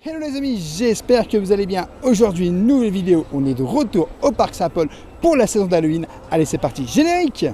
Hello les amis, j'espère que vous allez bien. Aujourd'hui, une nouvelle vidéo. On est de retour au Parc Saint-Paul pour la saison d'Halloween. Allez, c'est parti, générique!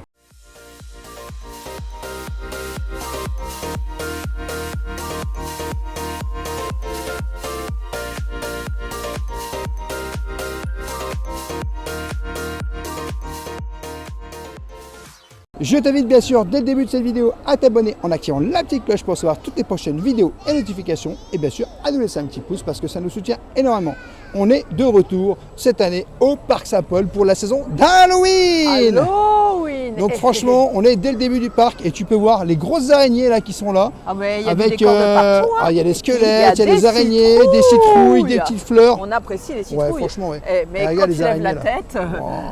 Je t'invite bien sûr dès le début de cette vidéo à t'abonner en activant la petite cloche pour recevoir toutes les prochaines vidéos et notifications et bien sûr à nous laisser un petit pouce parce que ça nous soutient énormément. On est de retour cette année au Parc Saint-Paul pour la saison d'Halloween. Halloween. Donc franchement, on est dès le début du parc et tu peux voir les grosses araignées là qui sont là. Ah mais il y a avec des décors de partout. Hein. Il y a des squelettes, il y a des araignées, des citrouilles, des petites fleurs. On apprécie les citrouilles. Ouais, franchement, ouais. Mais quand tu lèves la tête,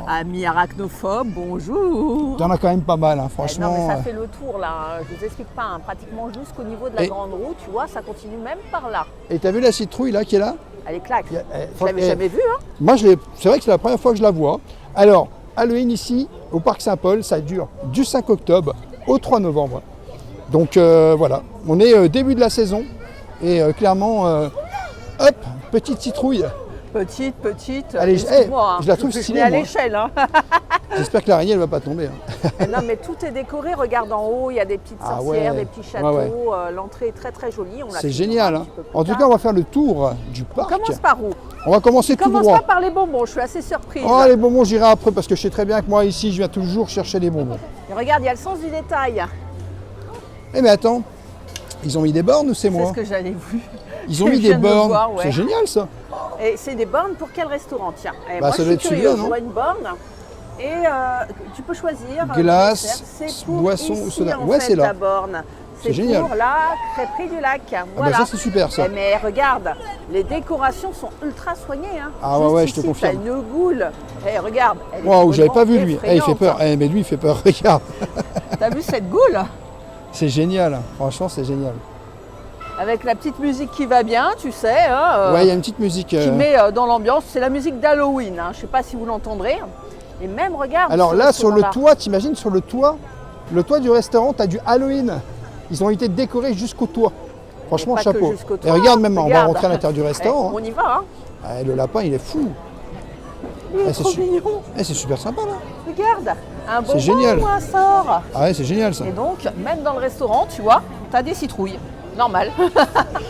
ami arachnophobe, bonjour. T'en as quand même pas mal, hein, franchement. Non mais ça fait le tour là, je vous explique pas, hein. Pratiquement jusqu'au niveau de la grande roue, tu vois, ça continue même par là. Et t'as vu la citrouille là qui est là? Elle est claque. Je l'avais jamais vue. Hein. Moi, c'est vrai que c'est la première fois que je la vois. Alors, Halloween ici, au Parc Saint-Paul, ça dure du 5 octobre au 3 novembre. Donc voilà, on est début de la saison et clairement, hop, petite citrouille. Petite. Allez, excuse-moi, je la trouve stylée. à l'échelle. Hein. J'espère que l'araignée ne va pas tomber. Hein. Non, mais tout est décoré. Regarde en haut, il y a des petites sorcières, des petits châteaux. Ouais. L'entrée est très jolie. C'est génial. Hein. En tout cas, on va faire le tour du parc. On commence par où? On va commencer tout droit. Commence pas par les bonbons. Je suis assez surprise. Oh, les bonbons, j'irai après parce que je sais très bien que moi ici, je viens toujours chercher les bonbons. Et regarde, il y a le sens du détail. Eh mais attends, ils ont mis des bornes ou c'est moi? C'est ce que j'allais vous. Ils ont mis des bornes. Ouais. C'est génial ça. Et c'est des bornes pour quel restaurant? Tiens, bah, moi ça je doit suis être celui-là, non? Je vois une borne et tu peux choisir. Glace, pour boisson ici, ou soda. En ouais, fait, c'est là. La borne. C'est génial. Pour la crêperie du lac. Voilà. Ah bah ça c'est super ça. Mais regarde, les décorations sont ultra soignées. Hein. Ah juste ouais, ici, je te confirme. T'as une goule. Regarde. Waouh, j'avais pas vu lui. Il fait peur. Mais lui il fait peur. Regarde. T'as vu cette goule? C'est génial. Franchement, c'est génial. Avec la petite musique qui va bien, tu sais. Hein, ouais, il y a une petite musique. Qui met dans l'ambiance. C'est la musique d'Halloween. Hein. Je ne sais pas si vous l'entendrez. Et même, regarde. Alors là, sur le toit, t'imagines, sur le toit du restaurant, tu as du Halloween. Ils ont été décorés jusqu'au toit. Franchement, chapeau. Toit, et regarde, même, on va rentrer à l'intérieur du restaurant. On y va. Hein. Le lapin, il est fou. C'est trop mignon. C'est super sympa, là. Regarde, un bonbon génial. ou un sort. Ah ouais, c'est génial, ça. Et donc, même dans le restaurant, tu vois, tu as des citrouilles. Normal.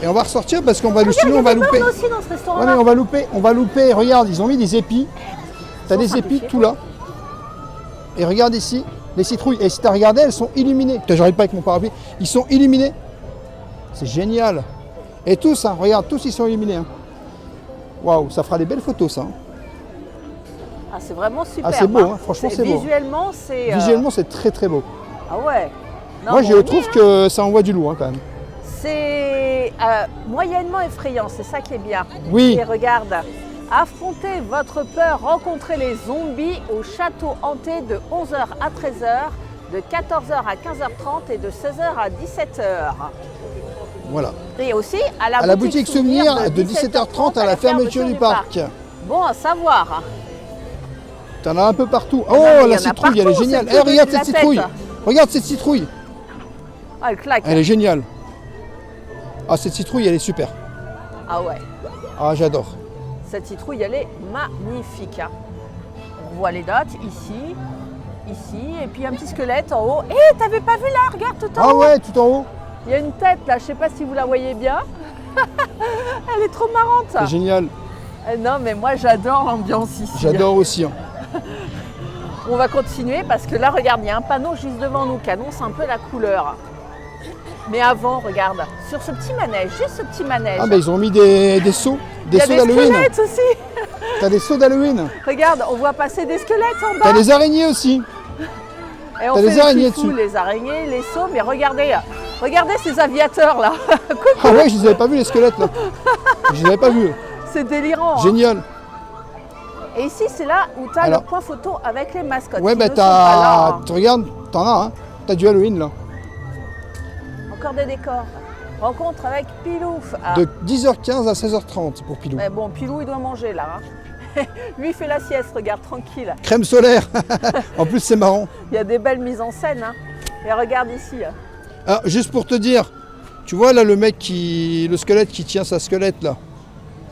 Et on va ressortir parce qu'on va sinon on va louper. Aussi dans ce restaurant ouais, mais on va louper. Regarde, ils ont mis des épis. Tu as des épis tout là. Et regarde ici, les citrouilles. Et si tu as regardé, elles sont illuminées. J'arrive pas avec mon parapluie. Ils sont illuminés. C'est génial. Et tous, hein, regarde, tous ils sont illuminés. Hein. Waouh, ça fera des belles photos, ça. Hein. Ah, c'est vraiment super. Ah, c'est beau, hein. Franchement, c'est beau. Visuellement, c'est très beau. Ah ouais. Non, moi, je trouve que ça envoie du lourd, hein, quand même. C'est moyennement effrayant, c'est ça qui est bien. Oui. Et regarde, affrontez votre peur, rencontrez les zombies au château hanté de 11h à 13h, de 14h à 15h30 et de 16h à 17h. Voilà. Et aussi à la boutique souvenir de 17h30 à la fermeture du parc. Bon à savoir. T'en as un peu partout. Oh, la citrouille, elle est géniale. Regarde cette citrouille. Regarde cette citrouille. Ah, elle claque. Elle est géniale. Ah, cette citrouille, elle est super. Ah ouais. Ah, j'adore. Cette citrouille, elle est magnifique. Hein. On voit les dates ici, et puis un petit squelette en haut. Eh, t'avais pas vu là? Regarde tout en haut. Ah ouais, tout en haut. Il y a une tête là, je sais pas si vous la voyez bien. Elle est trop marrante. C'est génial. Non, mais moi j'adore l'ambiance ici. J'adore aussi. Hein. On va continuer parce que là, regarde, il y a un panneau juste devant nous qui annonce un peu la couleur. Mais avant, regarde, sur ce petit manège, juste ce petit manège. Ah, ben ils ont mis des seaux. Des seaux d'Halloween. Il y a des squelettes aussi. T'as des seaux d'Halloween. Regarde, on voit passer des squelettes en bas. T'as des araignées aussi. Et on fait des araignées dessus. Les araignées, les seaux, mais regardez ces aviateurs là. Ah ouais, je les avais pas vus les squelettes là. Je les avais pas vus. C'est délirant. Génial. Hein. Et ici, c'est là où tu as le point photo avec les mascottes. Ouais, bah tu regardes, t'en as, hein. T'as du Halloween là. Encore des décors. Rencontre avec Pilou. Ah. De 10h15 à 16h30 pour Pilou. Mais bon, Pilou, il doit manger là. Hein. Lui, il fait la sieste, regarde, tranquille. Crème solaire. En plus, c'est marrant. Il y a des belles mises en scène. Hein. Et regarde ici. Ah, juste pour te dire, tu vois là le mec le squelette qui tient sa squelette là.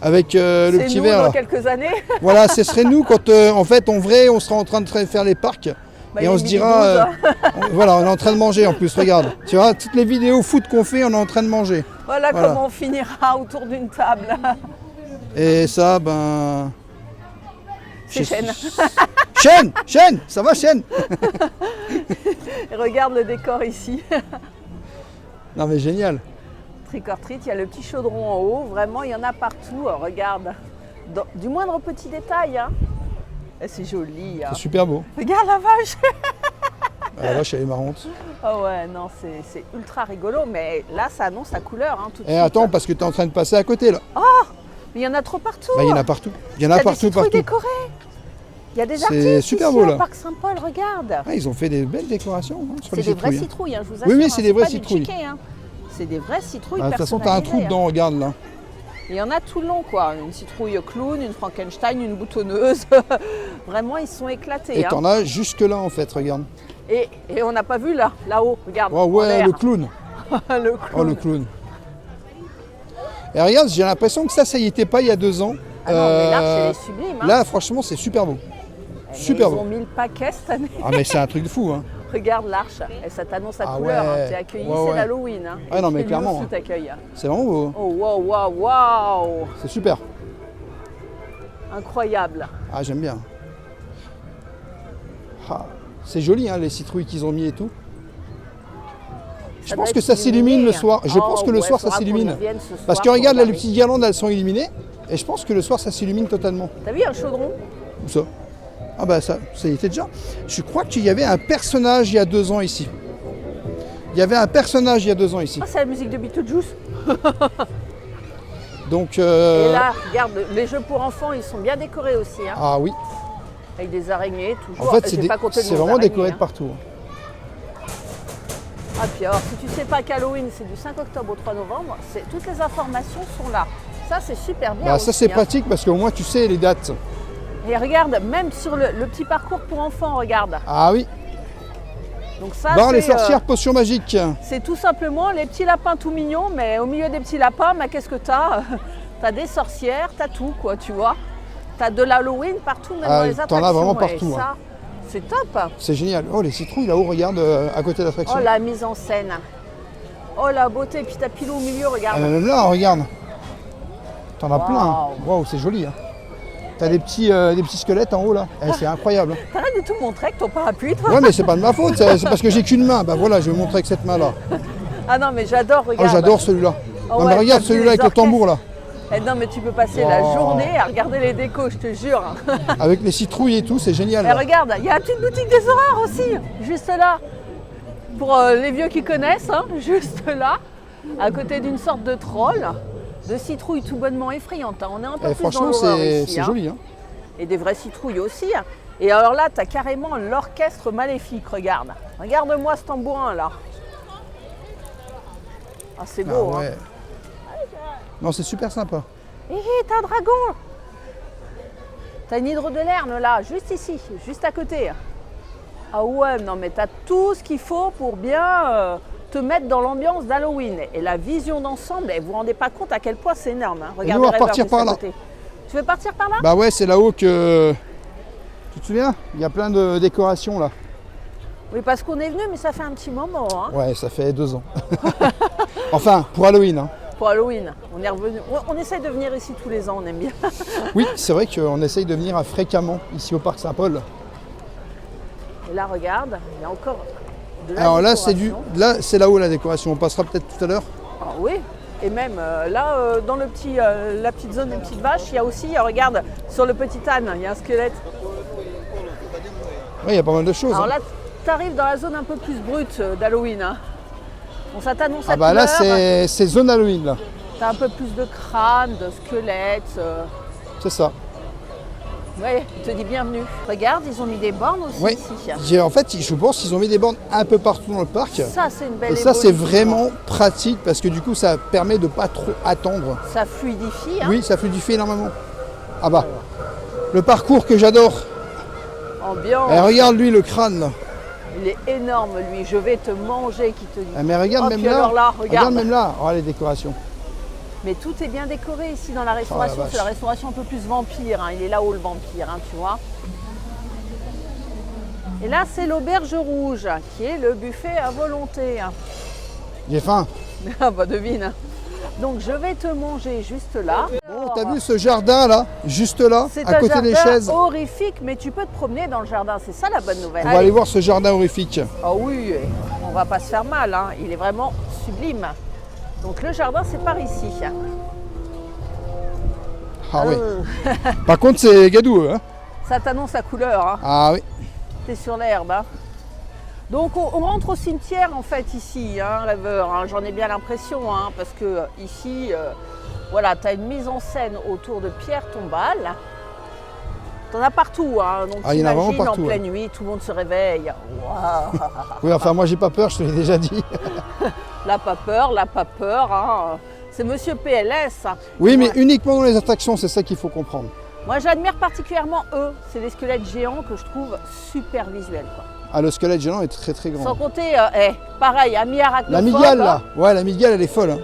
avec le C'est petit nous verre. dans Là. quelques années. Voilà, ce serait nous quand en fait on sera en train de faire les parcs Bah, et il on est se midi dira, 12. voilà, on est en train de manger en plus, regarde. Tu vois, toutes les vidéos foot qu'on fait, on est en train de manger. Voilà, Voilà. comment on finira autour d'une table. Et ça, ben... C'est Chêne. Chêne, ça va Chêne? Et regarde le décor ici. Non mais génial. Trick or treat, il y a le petit chaudron en haut. Vraiment, il y en a partout. Regarde. Du moindre petit détail. Hein. Et c'est joli. Hein. C'est super beau. Regarde la vache. La vache, elle est marrante. Oh ouais, non, c'est ultra rigolo. Mais là, ça annonce la couleur. Hein, tout de Et suite. attends, parce que tu es en train de passer à côté là. Mais il y en a trop partout. Bah, il y en a partout. Il y en a T'as des partout, citrouilles partout. décorées. Il y a des C'est artistes super ici beau, au là. Parc Saint-Paul, regarde. Ah, ils ont fait des belles décorations hein, sur C'est les des vraies citrouilles. citrouilles, hein, je vous assure. Oui, oui, hein, c'est des vraies pas du citrouilles. chiquet, hein. C'est des vraies citrouilles Ah, de toute façon, tu as un trou personnalisées, hein. dedans, regarde là. Il y en a tout le long, quoi. Une citrouille clown, une Frankenstein, une boutonneuse. Vraiment, ils sont éclatés. Et hein. t'en as jusque là en fait, regarde. Et on n'a pas vu là-haut, regarde. Oh en ouais, l'air. le clown. Le clown. Oh le clown. Et regarde, j'ai l'impression que ça y était pas il y a 2 ans. Ah non, mais l'arche, elle est sublime. Hein. Là, franchement, c'est super beau. Mais super ils beau. ont mis le paquet cette année. Ah mais c'est un truc de fou, hein. Regarde l'arche, et ça t'annonce la Ah couleur. ouais. Hein. T'es accueilli, Ouais, c'est ouais. l'Halloween. Hein. Ah non, mais Et lui clairement, aussi hein. t'accueille. C'est vraiment beau. Oh waouh, waouh, waouh. C'est super. Incroyable. Ah, j'aime bien. Ah, c'est joli, hein, les citrouilles qu'ils ont mis et tout. Je Ça pense doit que être ça s'illumine illuminé. le soir. Je Oh, pense que le ouais, soir, ça faudra qu'on y s'illumine. vienne ce Parce soir que pour regarde, là, les regarder. petites guirlandes, elles sont illuminées. Et je pense que le soir, ça s'illumine totalement. T'as vu un chaudron? Où ça? Ah bah ça y était déjà. Je crois qu'il y avait un personnage il y a 2 ans ici. Il y avait un personnage il y a 2 ans ici. Ah, c'est la musique de Beetlejuice. Donc... Et là, regarde, les jeux pour enfants, ils sont bien décorés aussi. Hein, Ah oui. avec des araignées, toujours. En fait, J'ai c'est pas compté le c'est nombre vraiment d'araignées, décoré de hein. partout. Ah, puis alors, si tu sais pas qu'Halloween, c'est du 5 octobre au 3 novembre, toutes les informations sont là. Ça, c'est super bien. Bah, ça aussi, c'est hein. pratique parce qu'au moins tu sais les dates. Et regarde, même sur le petit parcours pour enfants, regarde. Ah oui. Donc ça, Bon, les c'est sorcières potions magiques. c'est tout simplement les petits lapins tout mignons, mais au milieu des petits lapins, bah, qu'est-ce que t'as? T'as des sorcières, t'as tout, quoi, tu vois. T'as de l'Halloween partout, même Ah, dans les t'en as attractions. vraiment et partout, ça, c'est top. C'est génial. Oh les citrouilles là-haut, regarde à côté de l'attraction. Oh, la mise en scène. Oh, la beauté. Puis t'as Pilou au milieu, regarde. Même là, regarde. T'en as plein. Waouh. Waouh, c'est joli. Hein. T'as des petits squelettes en haut là. Eh, c'est incroyable. T'arrêtes de tout montrer avec ton parapluie, toi. Ouais, mais c'est pas de ma faute. C'est parce que j'ai qu'une main. Bah voilà, je vais montrer avec cette main là. Ah non, mais j'adore, Oh, regarde. j'adore celui-là. Oh Non ouais, mais regarde t'as vu celui-là les avec le tambour là. Eh non, mais tu peux passer la Oh. journée à regarder les décos, je te jure. Avec les citrouilles et tout, c'est génial. Et là. regarde, il y a la petite boutique des horreurs aussi, juste là. Pour les vieux qui connaissent, hein, juste là, à côté d'une sorte de troll, de citrouilles tout bonnement effrayantes. Hein. On est un peu Eh, plus dans franchement, l'horreur c'est ici. Hein. joli. Hein. Et des vraies citrouilles aussi. Hein. Et alors là, tu as carrément l'orchestre maléfique, regarde. Regarde-moi ce tambourin là. Ah, c'est beau, Ah hein. ouais. Non, c'est super sympa. Hé, t'as un dragon. T'as une hydre de lerne là, juste ici, juste à côté. Ah ouais, non mais t'as tout ce qu'il faut pour bien te mettre dans l'ambiance d'Halloween. Et la vision d'ensemble, vous vous rendez pas compte à quel point c'est énorme. Hein. Regardez nous, on va Rêveur repartir juste à par là. côté. Tu veux partir par là? Bah ouais, c'est là-haut que... Tu te souviens? Il y a plein de décorations là. Oui, parce qu'on est venu, mais ça fait un petit moment. Hein. Ouais, ça fait 2 ans. Enfin, pour Halloween. Hein. Pour Halloween, on est revenu. On essaye de venir ici tous les ans, on aime bien. Oui, c'est vrai qu'on essaye de venir fréquemment ici au Parc Saint-Paul. Et là, regarde, il y a encore de la Alors là, décoration. c'est là-haut la décoration. On passera peut-être tout à l'heure. Ah oui, et même là, dans le petit, la petite zone des petites vaches, il y a aussi, regarde, sur le petit âne, il y a un squelette. Oui, il y a pas mal de choses. Alors hein. là, tu arrives dans la zone un peu plus brute d'Halloween. Hein. Bon, ça t'annonce Ah la bah là, couleur. c'est zone Halloween là. T'as un peu plus de crânes, de squelettes. C'est ça. Ouais, il te dit bienvenue. Regarde, ils ont mis des bornes aussi Oui. ici. En fait, je pense qu'ils ont mis des bornes un peu partout dans le parc. Ça, c'est une belle Et ça, c'est évolution. vraiment pratique parce que du coup, ça permet de pas trop attendre. Ça fluidifie. Hein. Oui, ça fluidifie énormément. Ah bah, le parcours que j'adore. Ambiance. Eh, regarde lui, le crâne là. Il est énorme, lui. Je vais te manger, qui te dit. Ah, mais regarde Oh, même puis là. alors là, regarde. même là. Oh, les décorations. Mais tout est bien décoré ici dans la restauration. Oh la c'est la restauration un peu plus vampire. Hein. Il est là-haut le vampire, hein, tu vois. Et là, c'est l'auberge rouge, qui est le buffet à volonté. Hein. J'ai faim. Ah bah devine. Donc je vais te manger juste là. Bon, t'as vu ce jardin là, juste là, C'est à un côté des jardin chaises. horrifique, mais tu peux te promener dans le jardin. C'est ça la bonne nouvelle. On va aller voir ce jardin horrifique. Ah oui, on va pas se faire mal. Hein. Il est vraiment sublime. Donc le jardin, c'est par ici. Ah oui. Par contre, c'est gadou, hein. Ça t'annonce la couleur. Hein. Ah oui. T'es sur l'herbe. Hein. Donc on rentre au cimetière en fait ici, hein, rêveur. Hein. J'en ai bien l'impression, hein, parce que ici, voilà, tu as une mise en scène autour de pierres tombales. T'en as partout, hein. Donc il y en a vraiment t'imagines, partout, en pleine nuit, tout le monde se réveille. Waouh. Oui, enfin moi j'ai pas peur, je te l'ai déjà dit. Là pas peur, là pas peur. Hein. C'est Monsieur PLS. Oui, mais Ouais. uniquement dans les attractions, c'est ça qu'il faut comprendre. Moi j'admire particulièrement eux. C'est des squelettes géants que je trouve super visuels. Quoi. Ah, le squelette géant est très très grand. Sans compter, pareil, ami arachnophobe. La migale là, ouais, la migale elle est folle. Hein.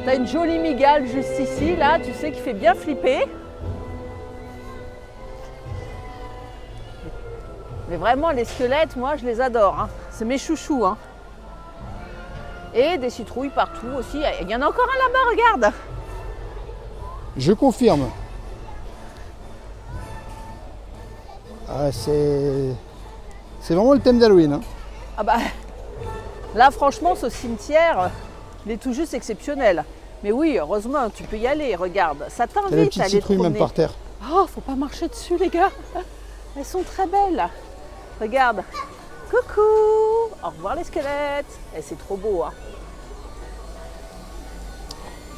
T'as une jolie migale juste ici, là, tu sais, qui fait bien flipper. Mais vraiment, les squelettes, moi, je les adore. Hein. C'est mes chouchous. Hein. Et des citrouilles partout aussi. Il y en a encore un là-bas, regarde. Je confirme. Ah, c'est vraiment le thème d'Halloween. Hein. Ah bah, là, franchement, ce cimetière, il est tout juste exceptionnel. Mais oui, heureusement, tu peux y aller, regarde. Ça T'as des t'invite petites à aller te citrouilles même promener. par terre. Oh, faut pas marcher dessus, les gars. Elles sont très belles. Regarde. Coucou. Au revoir les squelettes. Et c'est trop beau. Hein.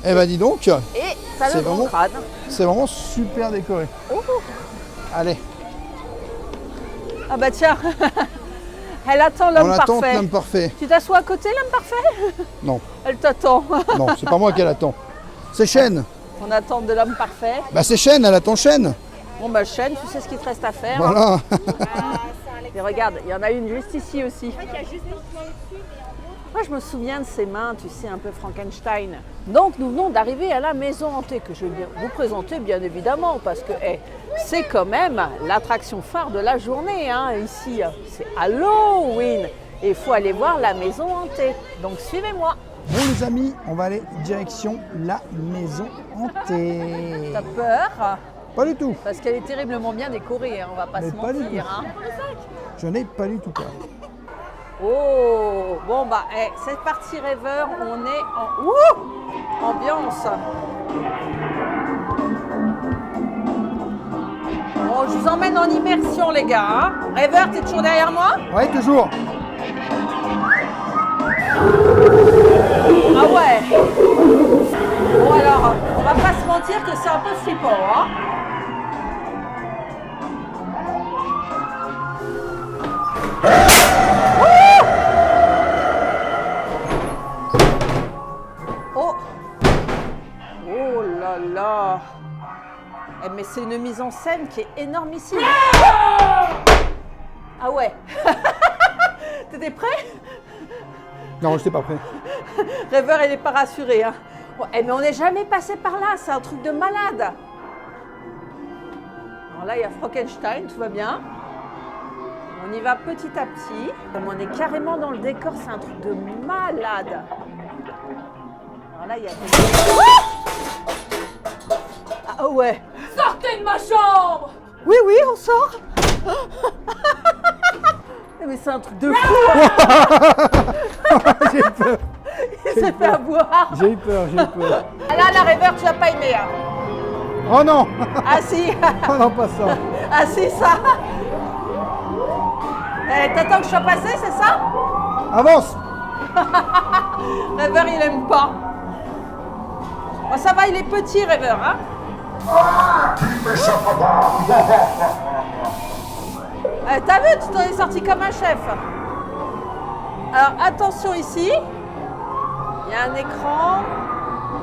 Eh ben dis donc, Et t'as C'est le grand vraiment- crâne. c'est vraiment super décoré. Oh. Allez, Ah bah tiens. Elle attend on l'homme attend parfait. l'homme parfait. Tu t'assois à côté, l'homme parfait? Non, Elle t'attend. non, c'est pas moi qu'elle attend. C'est Chêne. On attend de l'homme parfait. Bah c'est Chêne, elle attend Chêne. Bon bah chaîne, tu sais ce qu'il te reste à faire. Voilà. Et regarde, il y en a une juste ici aussi. Moi, je me souviens de ses mains, tu sais, un peu Frankenstein. Donc, nous venons d'arriver à la maison hantée, que je vais vous présenter, bien évidemment, parce que c'est quand même l'attraction phare de la journée, hein, ici. C'est Halloween. Et il faut aller voir la maison hantée. Donc, suivez-moi. Bon les amis, on va aller direction la maison hantée. T'as peur? Pas du tout. Parce qu'elle est terriblement bien décorée, hein, on va pas Mais se pas du mentir. tout. Hein. Je n'ai pas du tout peur. Oh, bon bah, c'est parti rêveur, on est en ambiance. Bon, je vous emmène en immersion les gars. Hein. Rêveur, t'es toujours derrière moi? Ouais, toujours. Ah ouais. Bon alors, on va pas se mentir que c'est un peu flippant. Hein. Oh! Oh là là! Mais c'est une mise en scène qui est énormissime. Ah ouais! T'étais prêt? Non, je n'étais pas prêt. Rêveur, il n'est pas rassuré. Hein. Bon, mais on n'est jamais passé par là, c'est un truc de malade. Alors là, il y a Frankenstein, tout va bien. On y va petit à petit. Comme on est carrément dans le décor, c'est un truc de malade. Alors là, il y a... Ah ouais. Sortez de ma chambre! Oui, oui, on sort. Mais c'est un truc de fou. J'ai eu peur. Il s'est fait avoir. J'ai eu peur, j'ai eu peur. Ah là, la rêveur, tu vas pas aimer. Hein. Oh non. Ah si. Oh non, pas ça. Ah si, ça. T'attends que je sois passé, c'est ça? Avance. Rêveur, il aime pas. Bon, ça va, il est petit, Rêveur, hein? T'as vu, tu t'en es sorti comme un chef. Alors, attention ici. Il y a un écran.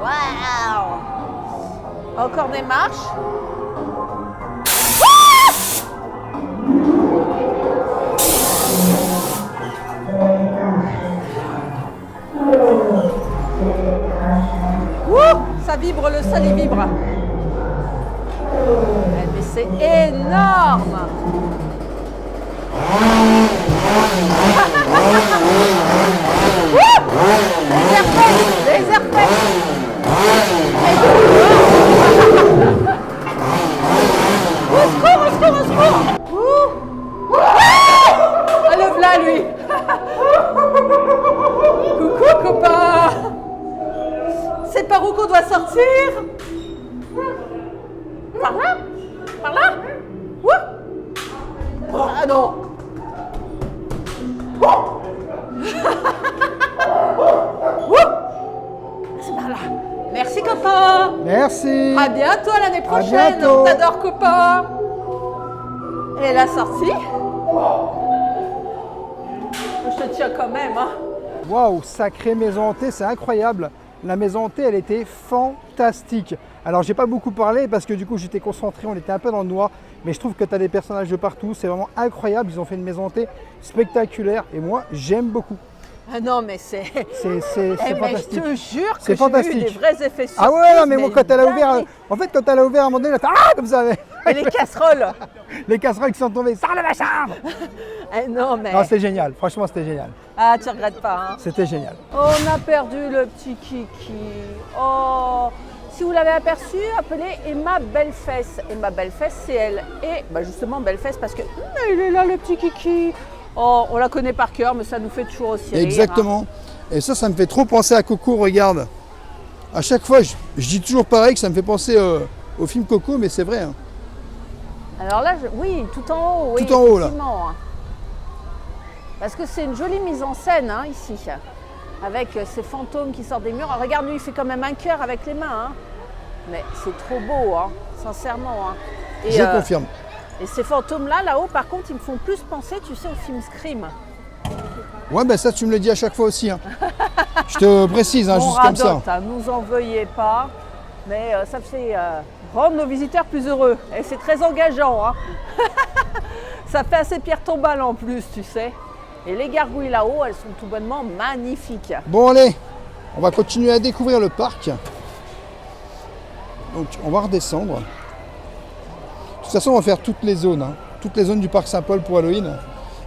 Waouh! Encore des marches. Ouh, ça ça vibre, le sol il vibre. Mais c'est énorme. Les airbags. Au secours, au secours, au secours. Ah, le v'là lui. Coucou copain. C'est par où qu'on doit sortir? Par là? Par là? Ouh. Ah non. C'est par là. Merci copain. Merci. À bientôt l'année prochaine. bientôt. On t'adore copain. Et la sortie. Je te tiens quand même. Hein. Waouh, sacrée maison hantée, c'est incroyable. La maison hantée, elle était fantastique. Alors, j'ai pas beaucoup parlé parce que du coup, j'étais concentré, on était un peu dans le noir. Mais je trouve que tu as des personnages de partout, c'est vraiment incroyable. Ils ont fait une maison hantée spectaculaire et moi, j'aime beaucoup. Ah non, mais c'est. C'est Mais fantastique. je te jure que C'est j'ai fantastique. eu des vrais effets surprises. Ah ouais, non, mais moi, quand elle a ouvert, dingueries. en fait, quand elle a ouvert à un moment donné, elle a fait ah comme ça. Et les casseroles. Les casseroles qui sont tombées, sors de ma chambre. Eh non, mais. Non, c'était génial. Franchement, c'était génial. Ah, tu regrettes pas, hein. C'était génial. Oh, on a perdu le petit Kiki. Oh, si vous l'avez aperçu, appelez Emma Bellefesse. Emma Bellefesse, c'est elle. Et bah, justement, Bellefesse, parce que il est là, le petit Kiki. Oh, on la connaît par cœur, mais ça nous fait toujours aussi rire. Exactement. Et ça me fait trop penser à Coco, regarde. À chaque fois, je dis toujours pareil, que ça me fait penser au film Coco, mais c'est vrai. Hein. Alors là, oui, tout en haut. Oui, Tout en haut, là. effectivement, hein. Parce que c'est une jolie mise en scène, hein, ici. Avec ces fantômes qui sortent des murs. Alors, regarde, lui, il fait quand même un cœur avec les mains. Hein. Mais c'est trop beau, hein, sincèrement. Hein. Et, Je confirme. Et ces fantômes-là, là-haut, par contre, ils me font plus penser, tu sais, au film Scream. Ouais, ben ça, tu me le dis à chaque fois aussi. Hein. Je te précise, hein, On juste comme ça. radote, hein, nous en veuillez pas. Mais ça fait rendre nos visiteurs plus heureux. Et c'est très engageant. Hein. Ça fait assez pierre tombale en plus, tu sais. Et les gargouilles là-haut, elles sont tout bonnement magnifiques. Bon, allez, on va continuer à découvrir le parc. Donc, on va redescendre. De toute façon, on va faire toutes les zones. Hein. Toutes les zones du parc Saint-Paul pour Halloween.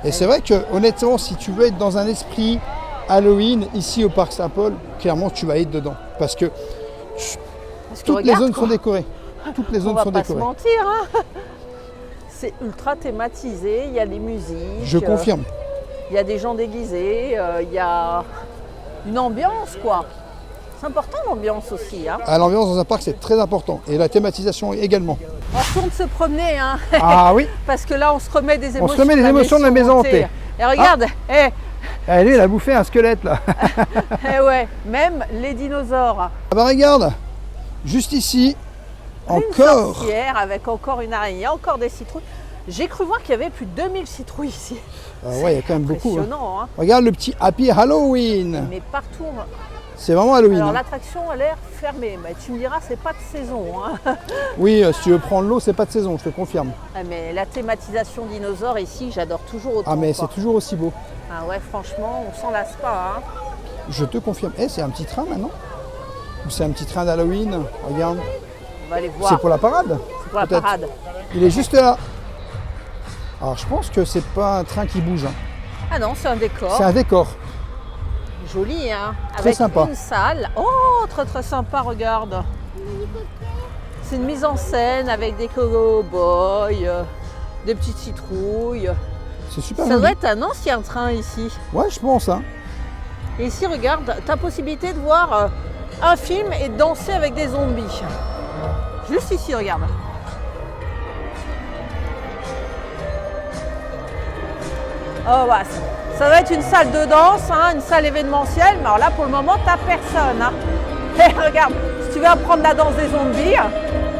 Et c'est vrai que, honnêtement, si tu veux être dans un esprit Halloween, ici au parc Saint-Paul, clairement, tu vas être dedans. Parce que Parce que toutes les regarde, zones quoi. sont décorées. Toutes les On zones va sont pas se décorées. mentir. Hein. C'est ultra thématisé. Il y a les musiques. Je confirme. Il y a des gens déguisés. Il y a une ambiance, quoi. C'est important l'ambiance aussi. Hein. À l'ambiance dans un parc, c'est très important. Et la thématisation également. On retourne se promener, hein. Ah oui. Parce que là, on se remet des émotions. On se remet des émotions de la maison hantée. Et regarde, Allez, il a bouffé un squelette là. ouais, même les dinosaures. Ah bah regarde, juste ici, Une encore. sorcière avec encore une araignée, encore des citrouilles. J'ai cru voir qu'il y avait plus de 2000 citrouilles ici. Ah ouais, il y a quand même beaucoup. Hein. Impressionnant, hein. Regarde le petit Happy Halloween. Mais partout. C'est vraiment Halloween. Alors hein. l'attraction a l'air fermée. Mais tu me diras, c'est pas de saison. Hein. Oui, si tu veux prendre l'eau, c'est pas de saison, je te confirme. Ah, mais la thématisation dinosaures ici, j'adore toujours autant. Ah mais quoi. c'est toujours aussi beau. Ah ouais, franchement, on s'en lasse pas. Hein. Je te confirme. Eh, c'est un petit train maintenant. Ou c'est un petit train d'Halloween. Regarde. On va aller C'est voir. pour la parade. C'est pour la peut-être. parade. Il est juste là. Alors je pense que c'est pas un train qui bouge. Hein. Ah non, c'est un décor. C'est un décor. Joli, hein. Très Avec sympa. une salle. Oh, très très sympa, regarde. C'est une mise en scène avec des cow-boys, des petites citrouilles. C'est super Ça joli. doit être un ancien train ici. Ouais, je pense. Hein. Et ici, regarde, tu as possibilité de voir un film et de danser avec des zombies. Juste ici, regarde. Oh, bah, ça va être une salle de danse, hein, une salle événementielle, mais alors là, pour le moment, t'as personne. Hein. Et regarde, si tu veux apprendre la danse des zombies,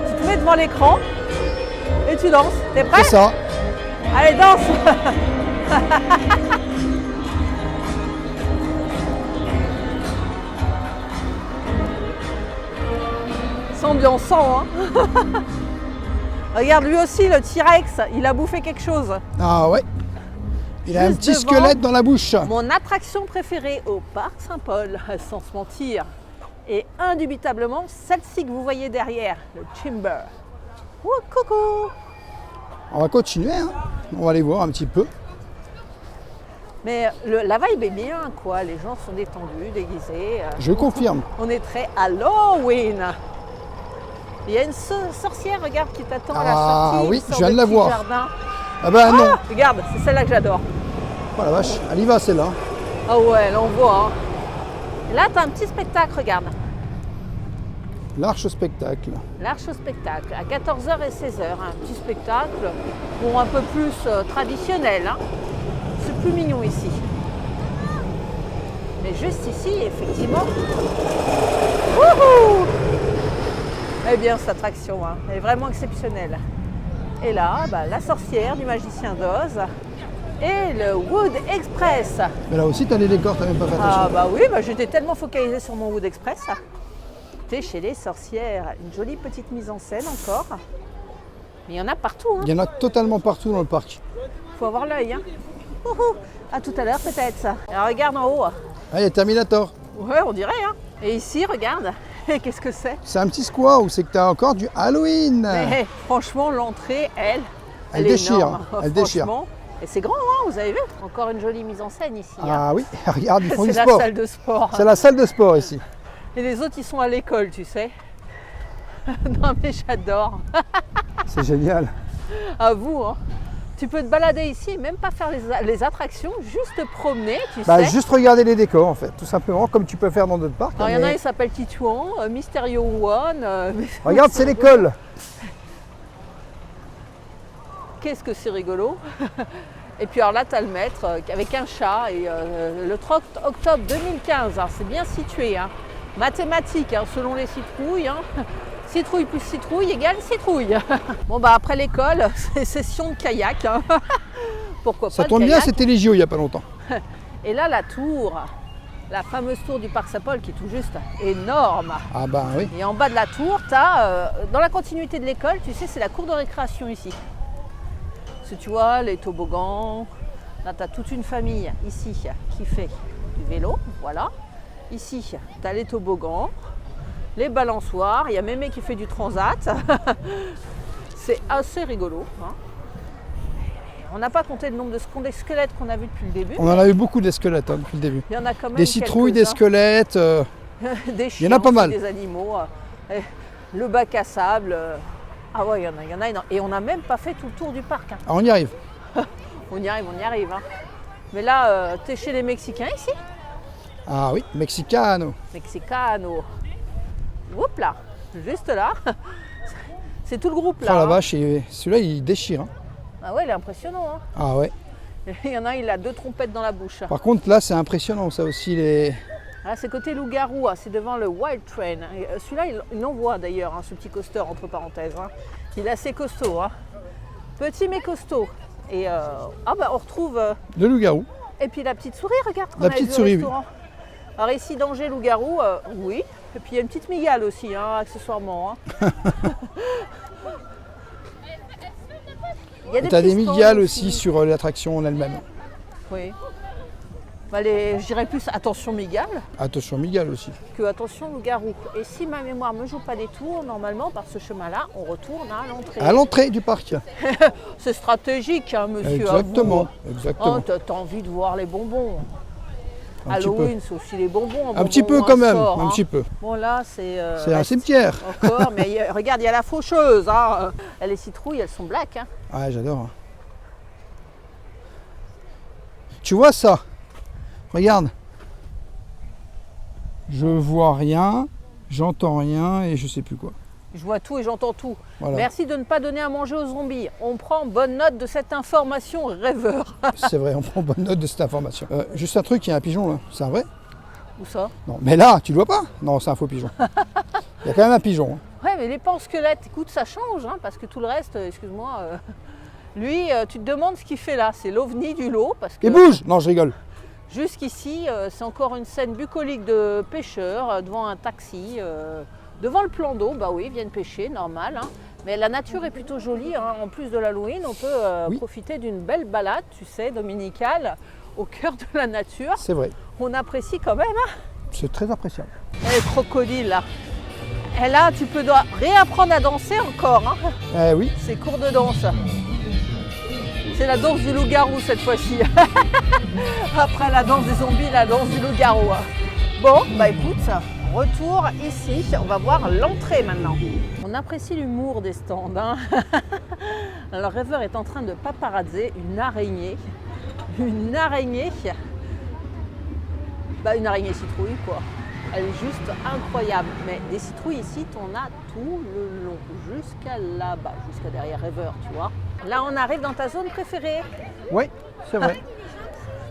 tu te mets devant l'écran et tu danses. T'es prêt? C'est ça. Allez, danse. C'est ambiançant, hein. Regarde, lui aussi, le T-Rex, il a bouffé quelque chose. Ah ouais. Il a un Juste petit devant. squelette dans la bouche. Mon attraction préférée au parc Saint-Paul, sans se mentir. Et indubitablement, celle-ci que vous voyez derrière, le Timber. Ouh, coucou! On va continuer, hein. On va aller voir un petit peu. Mais la vibe est bien, quoi. Les gens sont détendus, déguisés. Je confirme. On est très Halloween. Il y a une sorcière, regarde, qui t'attend à la Ah sortie. oui, une sorte je viens de la petit voir. jardin. Ah bah non. Regarde, c'est celle-là que j'adore. Oh la vache, elle y va celle-là. Ah ouais, là on voit. Hein. Et là, tu as un petit spectacle, regarde. L'Arche au spectacle. L'Arche au spectacle, à 14h et 16h. Un petit spectacle, bon, un peu plus traditionnel. Hein. C'est plus mignon ici. Mais juste ici, effectivement. Wouhou! Eh bien, cette attraction, hein, elle est vraiment exceptionnelle. Et là, bah, la sorcière du magicien d'Oz et le Wood Express. Mais là aussi, tu as les décors, tu n'as même pas fait attention. Ah bah oui, bah, j'étais tellement focalisée sur mon Wood Express. T'es chez les sorcières, une jolie petite mise en scène encore. Mais il y en a partout. Hein. Il y en a totalement partout dans le parc. Faut avoir l'œil. Hein. Ouhou. À tout à l'heure peut-être ça. Alors regarde en haut. Ah, il y a Terminator. Ouais, on dirait. Hein. Et ici, regarde. Qu'est-ce que c'est? C'est un petit square où c'est que tu as encore du Halloween. Mais, franchement, l'entrée, elle est déchire. énorme. Elle déchire. Franchement. Et c'est grand, hein, vous avez vu? Encore une jolie mise en scène ici. Hein. Ah oui, regarde, ils font du C'est la sport. salle de sport. C'est la salle de sport ici. Et les autres, ils sont à l'école, tu sais. Non mais j'adore. C'est génial. À vous, hein. Tu peux te balader ici, même pas faire les attractions, juste te promener, tu Bah, sais. juste regarder les décors en fait, tout simplement, comme tu peux faire dans d'autres parcs. Alors, il y hein, en a, mais- il s'appelle Tituan, Mysterio One. Regarde, c'est l'école. Qu'est-ce que c'est rigolo. Et puis alors là, tu as le maître avec un chat. Et le 30 octobre 2015, hein, c'est bien situé. Hein. Mathématiques, hein, selon les citrouilles. Hein. Citrouille plus citrouille égale citrouille. Bon, bah après l'école, c'est session de kayak. Hein. Pourquoi Ça pas tombe le bien, kayak. c'était les JO il n'y a pas longtemps. Et là, la tour, la fameuse tour du Parc Saint-Paul qui est tout juste énorme. Ah bah oui. Et en bas de la tour, tu as, dans la continuité de l'école, tu sais, c'est la cour de récréation ici. Parce que tu vois, les toboggans, là tu as toute une famille ici qui fait du vélo, voilà. Ici, tu as les toboggans, les balançoires, il y a Mémé qui fait du transat. C'est assez rigolo. Hein. On n'a pas compté le nombre de squelettes qu'on a vu depuis le début. On en a eu beaucoup des squelettes hein, depuis le début. Il y en a quand même Des citrouilles, des quelques-uns. squelettes. Des chiens, Il y en a pas mal. des animaux, le bac à sable. Ah ouais, il y en a énormément. Et on n'a même pas fait tout le tour du parc. Hein. Ah, on y arrive. On y arrive. Hein. Mais là, t'es chez les Mexicains ici? Ah oui, Mexicano. Mexicano. Oups là, juste là. C'est tout le groupe là. Oh la hein. vache, et celui-là il déchire. Hein. Ah ouais, il est impressionnant. Hein. Ah ouais. Il y en a un, il a 2 trompettes dans la bouche. Par contre là c'est impressionnant ça aussi les. Ah, c'est côté loup-garou, hein, c'est devant le Wild Train. Celui-là, il l'envoie d'ailleurs, hein, ce petit coaster entre parenthèses. Hein. Il est assez costaud. Hein. Petit mais costaud. Et ah bah on retrouve. Le loup-garou. Et puis la petite souris, regarde. qu'on La avait petite vue au souris, oui. restaurant. Alors ici, danger loup-garou, oui. Et puis il y a une petite migale aussi, hein, accessoirement. Hein. Il y a Et t'as des petits stands migales aussi sur l'attraction en elle-même. Oui. Bah, je dirais plus attention migale Attention migales aussi. que attention loup-garou. Et si ma mémoire ne me joue pas des tours, normalement par ce chemin-là, on retourne à l'entrée. À l'entrée du parc. C'est stratégique, hein, monsieur. Exactement. avoue. Exactement. Oh, t'as envie de voir les bonbons. Un petit peu. Halloween, c'est aussi les bonbons. Un petit peu quand même, un petit peu. Bon là, c'est... C'est un cimetière. Encore, mais regarde, il y a la faucheuse. Hein. Les citrouilles, elles sont black. Hein. Ouais, j'adore. Tu vois ça? Regarde. Je vois rien, j'entends rien et je sais plus quoi. Je vois tout et j'entends tout. Voilà. Merci de ne pas donner à manger aux zombies. On prend bonne note de cette information, rêveur. C'est vrai, on prend bonne note de cette information. Juste un truc, il y a un pigeon là. C'est un vrai? Où ça? Non, mais là, tu le vois pas? Non, c'est un faux pigeon. Il y a quand même un pigeon. Hein. Ouais, mais les pansquelettes, écoute, ça change, hein, parce que tout le reste, excuse-moi, lui, tu te demandes ce qu'il fait là. C'est l'ovni du lot, parce que Il bouge! Non, je rigole. jusqu'ici, c'est encore une scène bucolique de pêcheurs devant un taxi, devant le plan d'eau. Bah oui, ils viennent pêcher, normal. Hein. Mais la nature est plutôt jolie. Hein. En plus de l'Halloween, on peut Oui. profiter d'une belle balade, tu sais, dominicale, au cœur de la nature. C'est vrai. On apprécie quand même. Hein. C'est très appréciable. Et le crocodile là. Et là, tu peux réapprendre à danser encore. Hein. Eh oui. C'est cours de danse. C'est la danse du loup-garou cette fois-ci. Après la danse des zombies, la danse du loup-garou. Bon, bah écoute, retour ici. On va voir l'entrée maintenant. On apprécie l'humour des stands. Hein. Alors, Rêveur est en train de paparazzer une araignée. Une araignée. Bah, une araignée citrouille, quoi. Elle est juste incroyable. Mais des citrouilles ici, t'en as tout le long. Jusqu'à là-bas, jusqu'à derrière Rêveur, tu vois. Là, on arrive dans ta zone préférée. Oui, c'est vrai.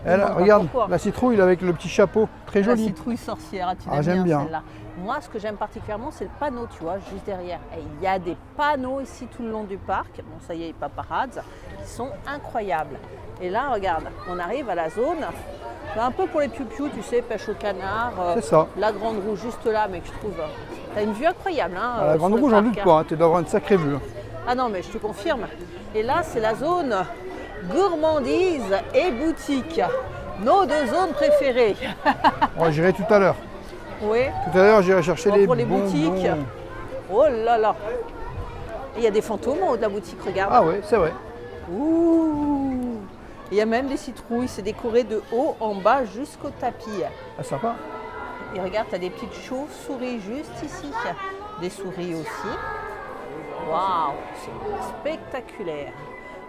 Elle, regarde, la citrouille avec le petit chapeau, très joli. La citrouille sorcière, tu l'aimes j'aime bien celle-là. Moi, ce que j'aime particulièrement, c'est le panneau, tu vois, juste derrière. Et il y a des panneaux ici tout le long du parc. Bon, ça y est, les paparazzi, qui sont incroyables. Et là, regarde, on arrive à la zone, un peu pour les piou-piou, tu sais, pêche au canard. C'est ça. La Grande Roue, juste là, mais que je trouve. T'as une vue incroyable. Hein, la Grande Roue, j'en doute pas, tu dois avoir une sacrée vue. Ah non, mais je te confirme. Et là, c'est la zone gourmandise et boutique. Nos deux zones préférées. J'irai tout à l'heure. Oui. Tout à l'heure, j'irai chercher pour les boutiques. Oh là là. Il y a des fantômes en haut de la boutique, regarde. Ah oui, c'est vrai. Ouh. Il y a même des citrouilles, c'est décoré de haut en bas jusqu'au tapis. Ah, sympa. Et regarde, tu as des petites chauves-souris juste ici. Des souris aussi. Waouh, c'est spectaculaire.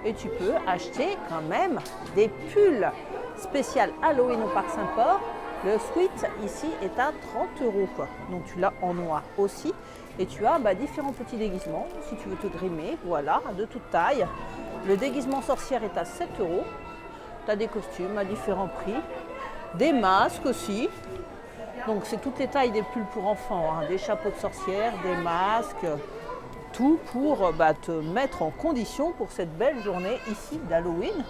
Et tu peux acheter quand même des pulls spécial Halloween au Parc Saint-Port. Le suite ici est à 30 €. Donc tu l'as en noir aussi. Et tu as différents petits déguisements si tu veux te grimer, voilà, de toute taille. Le déguisement sorcière est à 7 €. Tu as des costumes à différents prix. Des masques aussi. Donc c'est toutes les tailles des pulls pour enfants, hein. Des chapeaux de sorcière, des masques. Tout pour te mettre en condition pour cette belle journée ici d'Halloween.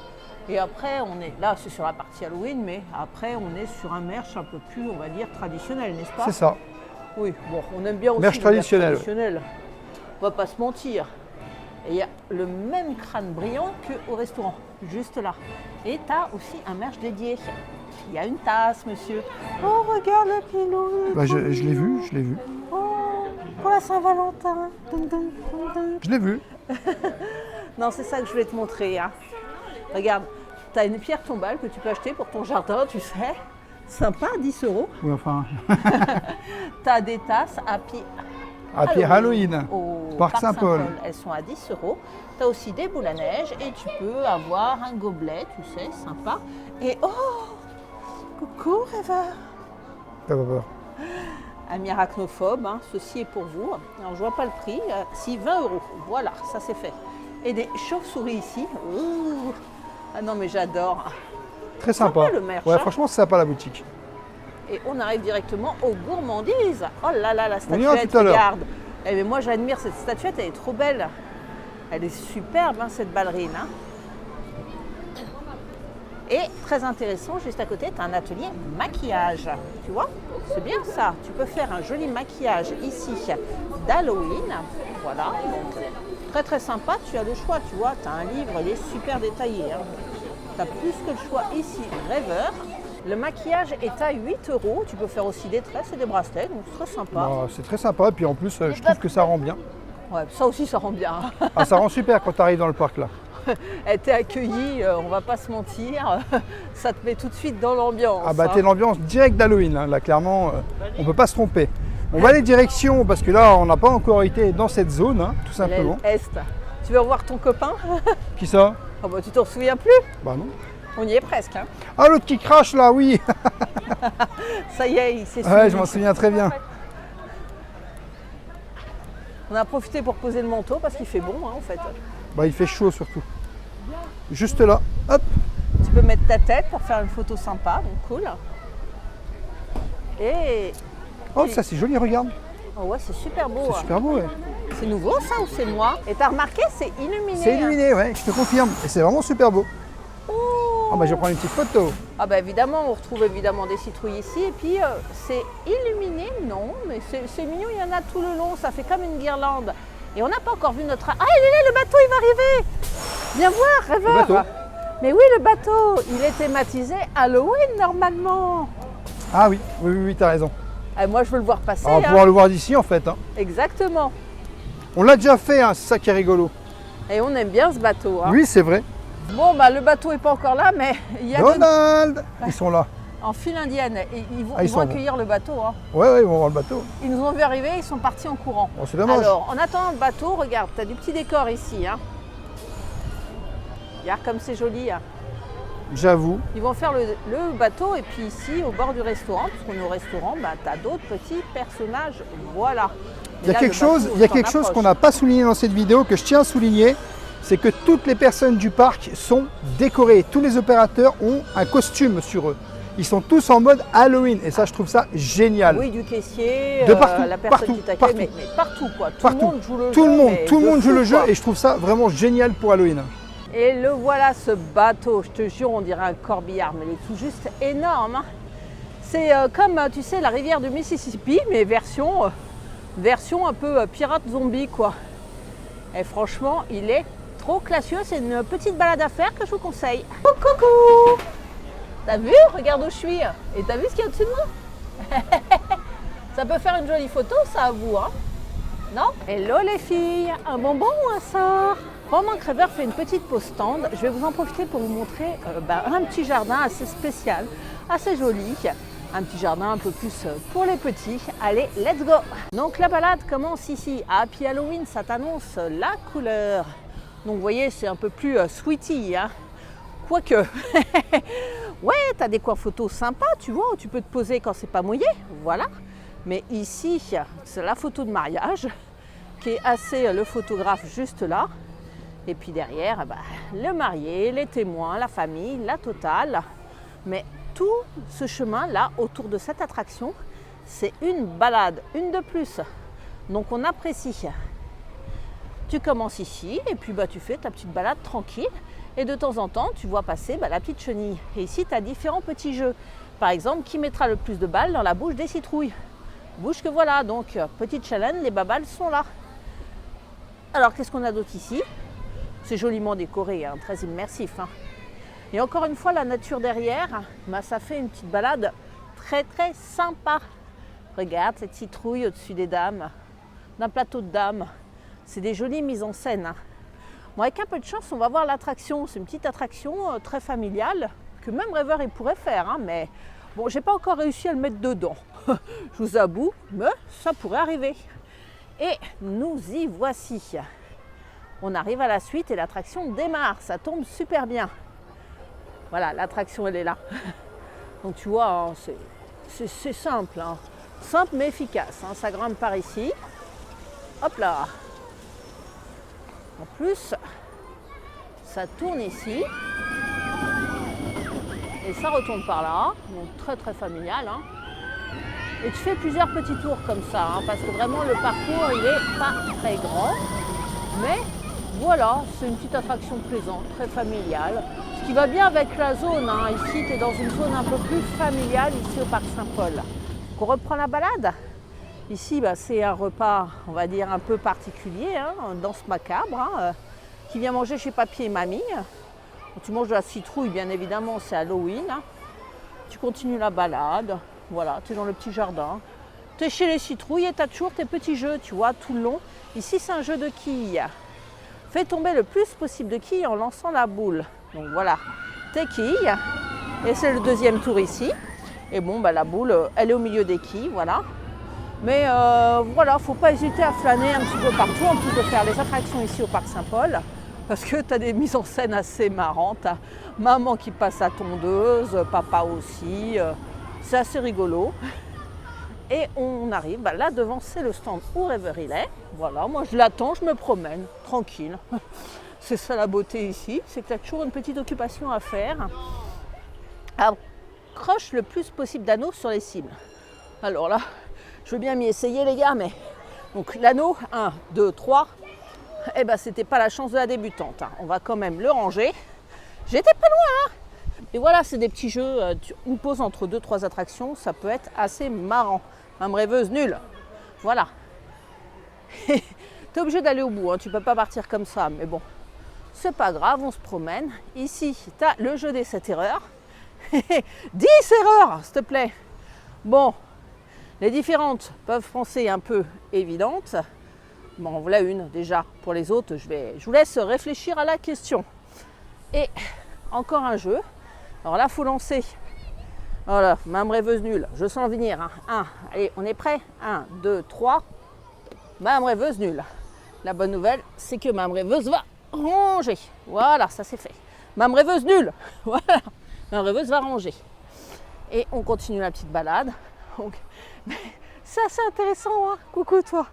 Et après, on est là, c'est sur la partie Halloween, mais après, on est sur un merch un peu plus, on va dire, traditionnel, n'est-ce pas? C'est ça. Oui, bon, on aime bien aussi merch le traditionnel. merch traditionnel. On va pas se mentir. Et il y a le même crâne brillant qu'au restaurant, juste là. Et tu as aussi un merch dédié. Il y a une tasse, monsieur. Oh, regarde le pilou. Je l'ai vu, je l'ai vu. Oh, pour la Saint-Valentin. Je l'ai vu. Non, c'est ça que je voulais te montrer. Hein. Regarde, tu as une pierre tombale que tu peux acheter pour ton jardin, tu sais. Sympa, 10 €. Oui, enfin. Tu as des tasses à pied. À pied Halloween, au Parc Saint-Paul. Elles sont à 10 €. Tu as aussi des boules à neige et tu peux avoir un gobelet, tu sais, sympa. Et oh, coucou Rêveur. T'as pas peur. Ami arachnophobe, hein, ceci est pour vous. Alors je vois pas le prix, si 20 €. Voilà, ça c'est fait. Et des chauves-souris ici. Ouh. Ah non mais j'adore. Très sympa. Le merch, ouais, hein. franchement c'est sympa la boutique. Et on arrive directement aux gourmandises. Oh là là, la On ira statuette, tout à l'heure. regarde. Eh bien, moi j'admire cette statuette, elle est trop belle. Elle est superbe, hein, cette ballerine. Hein. Et très intéressant, juste à côté, tu as un atelier maquillage. Tu vois, c'est bien ça. Tu peux faire un joli maquillage ici d'Halloween. Voilà, donc très très sympa. Tu as le choix, tu vois. Tu as un livre, il est super détaillé. Hein. Tu as plus que le choix ici, Rêveur. Le maquillage est à 8 €. Tu peux faire aussi des tresses et des bracelets, donc c'est très sympa. C'est très sympa, et puis en plus, je trouve que ça rend bien. Ouais, ça aussi, ça rend bien. Ah, ça rend super quand tu arrives dans le parc là. T'es accueilli, on va pas se mentir, ça te met tout de suite dans l'ambiance. Ah bah t'es l'ambiance directe d'Halloween, hein. Là clairement, on peut pas se tromper. On va aller direction, parce que là on n'a pas encore été dans cette zone, hein, tout simplement. L'Est. Tu veux revoir ton copain? Qui ça? Oh bah tu t'en souviens plus? Bah non. On y est presque. Hein. Ah l'autre qui crache là, oui. Ça y est, il s'est Ouais, souvenu. je m'en souviens très bien. On a profité pour poser le manteau parce qu'il fait bon hein, en fait. Bah il fait chaud surtout. Juste là, hop. Tu peux mettre ta tête pour faire une photo sympa, donc cool. Et... Oh ça c'est joli, regarde. Oh ouais, c'est super beau. C'est super beau, ouais. C'est nouveau ça ou c'est moi? Et t'as remarqué, c'est illuminé. C'est illuminé, ouais, je te confirme. Et c'est vraiment super beau. Oh. Ah bah je vais prendre une petite photo. Ah bah évidemment, on retrouve évidemment des citrouilles ici. Et puis c'est illuminé, non, mais c'est mignon, il y en a tout le long. Ça fait comme une guirlande. Et on n'a pas encore vu notre... Ah, il est là, le bateau, il va arriver. Viens voir, Rêveur. Le bateau. Mais oui, le bateau, il est thématisé Halloween normalement. Ah oui, oui, oui, t'as raison. Moi, je veux le voir passer. On va pouvoir le voir d'ici en fait. Hein. Exactement. On l'a déjà fait, hein, c'est ça qui est rigolo. Et on aime bien ce bateau. Hein. Oui, c'est vrai. Bon, bah, le bateau n'est pas encore là, mais il y a Donald Ils sont là. en file indienne. Et ils vont, Ah, ils ils vont sont accueillir le bateau. Hein. Ouais, ouais, ils vont voir le bateau. Ils nous ont vu arriver, ils sont partis en courant. Bon, c'est dommage. Alors, en attendant le bateau, regarde, tu as du petit décor ici. Hein. Regarde comme c'est joli. Hein. J'avoue. Ils vont faire le bateau et puis ici, au bord du restaurant, parce qu'on est au restaurant, bah, tu as d'autres petits personnages. Voilà. Il y a quelque chose qu'on n'a pas souligné dans cette vidéo, que je tiens à souligner, c'est que toutes les personnes du parc sont décorées. Tous les opérateurs ont un costume sur eux. Ils sont tous en mode Halloween et ça, je trouve ça génial. Oui, du caissier, de partout, la personne qui t'accueille, mais partout quoi. Tout le monde joue le jeu. Tout le monde joue le jeu et je trouve ça vraiment génial pour Halloween. Et le voilà, ce bateau, je te jure, on dirait un corbillard, mais il est tout juste énorme. Hein. C'est comme, tu sais, la rivière du Mississippi, mais version un peu pirate zombie, quoi. Et franchement, il est trop classieux. C'est une petite balade à faire que je vous conseille. Coucou! T'as vu? Regarde où je suis. Et t'as vu ce qu'il y a au-dessus de moi? Ça peut faire une jolie photo, ça, à vous, hein? Non? Hello les filles, un bonbon ou un sort? Pendant que Rêveur fait une petite pause stand, je vais vous en profiter pour vous montrer un petit jardin assez spécial, assez joli. Un petit jardin un peu plus pour les petits. Allez, let's go! Donc la balade commence ici. Happy Halloween, ça t'annonce la couleur. Donc vous voyez, c'est un peu plus sweetie. Hein. Quoique, ouais, t'as des coins photos sympas, tu vois, où tu peux te poser quand c'est pas mouillé. Voilà. Mais ici, c'est la photo de mariage qui est assez le photographe juste là. Et puis derrière, bah, le marié, les témoins, la famille, la totale. Mais tout ce chemin-là, autour de cette attraction, c'est une balade, une de plus. Donc on apprécie. Tu commences ici et puis bah, tu fais ta petite balade tranquille. Et de temps en temps, tu vois passer bah, la petite chenille. Et ici, tu as différents petits jeux. Par exemple, qui mettra le plus de balles dans la bouche des citrouilles? Bouche que voilà, donc petit challenge, les babales sont là. Alors, qu'est-ce qu'on a d'autre ici? C'est joliment décoré, hein, très immersif. Hein. Et encore une fois, la nature derrière, bah, ça fait une petite balade très très sympa. Regarde cette citrouille au-dessus des dames, d'un plateau de dames. C'est des jolies mises en scène. Hein. Bon, avec un peu de chance, on va voir l'attraction. C'est une petite attraction très familiale que même Rêveur il pourrait faire. Hein, mais bon, j'ai pas encore réussi à le mettre dedans. Je vous avoue, mais ça pourrait arriver. Et nous y voici. On arrive à la suite et l'attraction démarre. Ça tombe super bien. Voilà, l'attraction, elle est là. Donc tu vois, hein, c'est simple. Hein. Simple mais efficace. Hein. Ça grimpe par ici. Hop là. En plus, ça tourne ici. Et ça retourne par là. Donc très très familial. Hein. Et tu fais plusieurs petits tours comme ça. Hein, parce que vraiment le parcours, il n'est pas très grand. Mais voilà, c'est une petite attraction plaisante, très familiale. Ce qui va bien avec la zone. Hein. Ici, tu es dans une zone un peu plus familiale, ici au Parc Saint-Paul. On reprend la balade. Ici, bah, c'est un repas, on va dire, un peu particulier, hein, danse macabre, hein, qui vient manger chez Papy et Mamie. Quand tu manges de la citrouille, bien évidemment, c'est Halloween. Hein. Tu continues la balade. Voilà, tu es dans le petit jardin. Tu es chez les citrouilles et tu as toujours tes petits jeux, tu vois, tout le long. Ici, c'est un jeu de quilles. Fais tomber le plus possible de quilles en lançant la boule. Donc voilà, tes quilles. Et c'est le deuxième tour ici. Et bon, bah, la boule, elle est au milieu des quilles, voilà. Mais voilà, il ne faut pas hésiter à flâner un petit peu partout, en plus de faire les attractions ici au Parc Saint-Paul. Parce que tu as des mises en scène assez marrantes. Maman qui passe à tondeuse, papa aussi. C'est assez rigolo. Et on arrive, bah là devant c'est le stand où Rêveur il est. Voilà, moi je l'attends, je me promène, tranquille. C'est ça la beauté ici, c'est que tu as toujours une petite occupation à faire. Accroche le plus possible d'anneaux sur les cibles. Alors là, je veux bien m'y essayer les gars, mais... Donc l'anneau, 1, 2, 3, eh ben c'était pas la chance de la débutante. Hein. On va quand même le ranger. J'étais pas loin, hein. Et voilà, c'est des petits jeux, une pause entre 2-3 attractions, ça peut être assez marrant. Même rêveuse, nulle. Voilà. Tu es obligé d'aller au bout, hein. Tu peux pas partir comme ça, mais bon, c'est pas grave, on se promène. Ici, tu as le jeu des 7 erreurs. 10 erreurs, s'il te plaît. Bon, les différentes peuvent penser un peu évidentes. Bon, voilà une déjà. Pour les autres, je vous laisse réfléchir à la question. Et encore un jeu. Alors là, il faut lancer. Voilà, main rêveuse nulle. Je sens venir. Hein. 1, allez, on est prêt 1, 2, 3. Main rêveuse nulle. La bonne nouvelle, c'est que ma rêveuse va ranger. Voilà, ça c'est fait. Ma rêveuse nulle. Voilà, ma rêveuse va ranger. Et on continue la petite balade. Donc, c'est assez intéressant, hein. Coucou toi.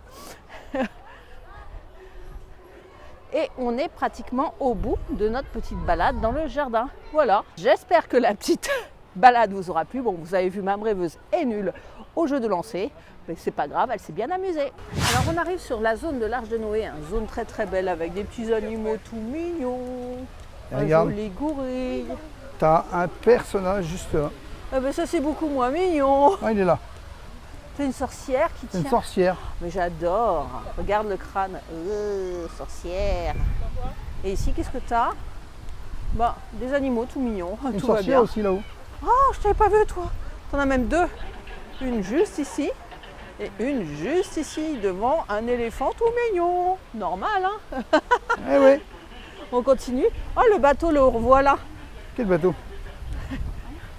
Et on est pratiquement au bout de notre petite balade dans le jardin. Voilà, j'espère que la petite balade vous aura plu. Bon, vous avez vu, ma rêveuse est nulle au jeu de lancer, mais c'est pas grave, elle s'est bien amusée. Alors on arrive sur la zone de l'Arche de Noé, une zone très très belle avec des petits animaux tout mignons. Regarde, Les gorilles. t'as un personnage juste là. Ah ben ça c'est beaucoup moins mignon. Ah, il est là, C'est une sorcière qui c'est tient. une sorcière. Mais j'adore. Regarde le crâne. Sorcière. Et ici, qu'est-ce que tu as? Bah, des animaux tout mignons. Une Tout va sorcière bien. aussi là-haut. Oh, je t'avais pas vu, toi. T'en as même deux. Une juste ici et une juste ici, devant un éléphant tout mignon. Normal, hein? Eh ouais, On continue. Oh, le bateau, le revoilà. quel bateau?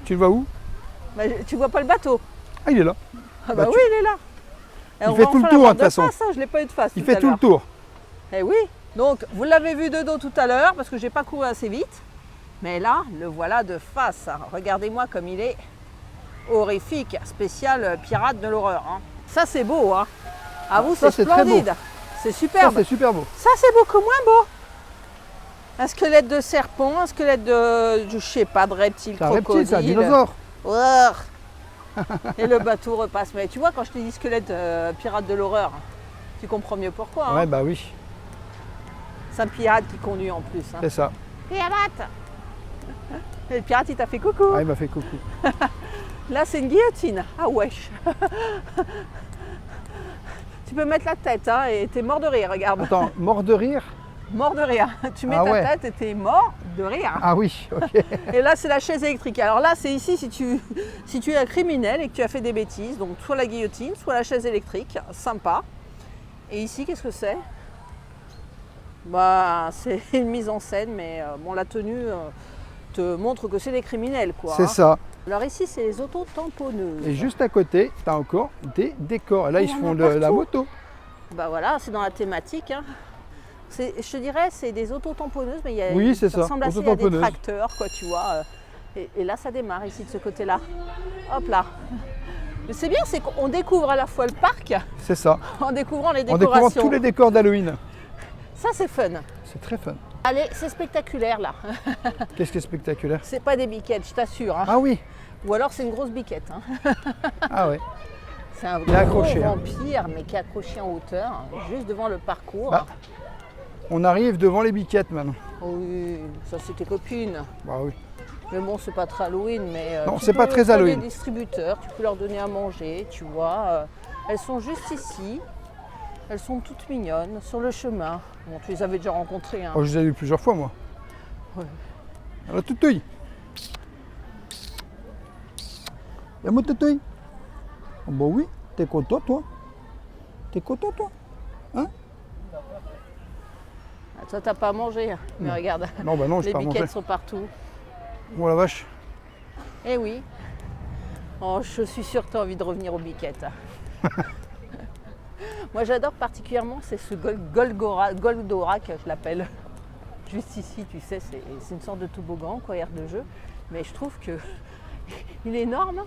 Tu le vois où? Bah, tu vois pas le bateau? Ah, il est là. Ah bah Bah, oui, il est là. Et Il on fait va tout le enfin tour, l'avoir hein, de toute façon. face, hein, je l'ai pas eu de face. Il tout à fait tout le l'heure. tour. Eh oui, donc vous l'avez vu de dos tout à l'heure parce que j'ai pas couru assez vite. Mais là, le voilà de face. Regardez-moi comme il est horrifique, spécial pirate de l'horreur. Hein. Ça c'est beau, hein. À vous ça, c'est c'est très beau. splendide. C'est Ça, superbe. c'est super beau. Ça c'est beaucoup moins beau. Un squelette de serpent, un squelette je sais pas, de reptile, C'est un crocodile. reptile, c'est un dinosaure. Ouah. Et le bateau repasse. Mais tu vois, quand je te dis squelette pirate de l'horreur, tu comprends mieux pourquoi. Hein. Ouais, bah oui, C'est un pirate qui conduit en plus. Hein. c'est ça. Pirate. Et le pirate il t'a fait coucou. Ah, il m'a fait coucou. Là c'est une guillotine. Ah wesh. Tu peux mettre la tête hein, et t'es mort de rire, regarde. Attends, mort de rire? Mort de rire. Tu mets Ah ta ouais. tête et t'es mort de rire. Ah oui, ok. Et là c'est la chaise électrique. Alors là c'est ici si tu es un criminel et que tu as fait des bêtises. Donc soit la guillotine, soit la chaise électrique. Sympa. Et ici qu'est-ce que c'est? Bah c'est une mise en scène mais bon la tenue te montre que c'est des criminels quoi. C'est hein. ça. Alors ici c'est les auto-tamponneuses. Et juste à côté, tu as encore des décors. Et là, Il ils y se en font a de la partout. moto. Bah voilà, c'est dans la thématique. Hein. Je te dirais, c'est des auto-tamponneuses, mais il y a, Oui, c'est ça, ressemble assez à des auto-tamponneuses. tracteurs, quoi, tu vois. Et là, ça démarre ici de ce côté-là. Hop là. Mais c'est bien, c'est qu'on découvre à la fois le parc C'est ça. en découvrant les En décorations. découvrant tous les décors d'Halloween. Ça, c'est fun. C'est très fun. Allez, c'est spectaculaire là. Qu'est-ce qui est spectaculaire? C'est pas des biquettes, je t'assure. Hein. Ah oui. Ou alors c'est une grosse biquette. Hein. Ah ouais. C'est un Il est gros accroché, hein. vampire, mais qui est accroché en hauteur, juste devant le parcours. Bah. On arrive devant les biquettes maintenant. Oui, ça c'est tes copines. Bah oui. Mais bon, c'est pas très Halloween, mais Non, tu c'est pas peux très trouver Halloween. des distributeurs, tu peux leur donner à manger, tu vois. Elles sont juste ici. Elles sont toutes mignonnes sur le chemin. Bon, tu les avais déjà rencontrées. Hein. Oh, je les ai vus plusieurs fois, moi. Ouais. Alors, toutouille. Y'a mon toutouille. Oh, bah oui. T'es content, toi? T'es content, toi? Ah, toi, t'as pas à manger, hein. Mais regarde, Non, bah non, je les pas biquettes mangé. sont partout. Oh la vache. Eh oui. Oh, je suis sûre que tu as envie de revenir aux biquettes. Moi, j'adore particulièrement, c'est ce Goldorak, je l'appelle. Juste ici, tu sais, c'est une sorte de toboggan, quoi, aire de jeu. Mais je trouve que il est énorme.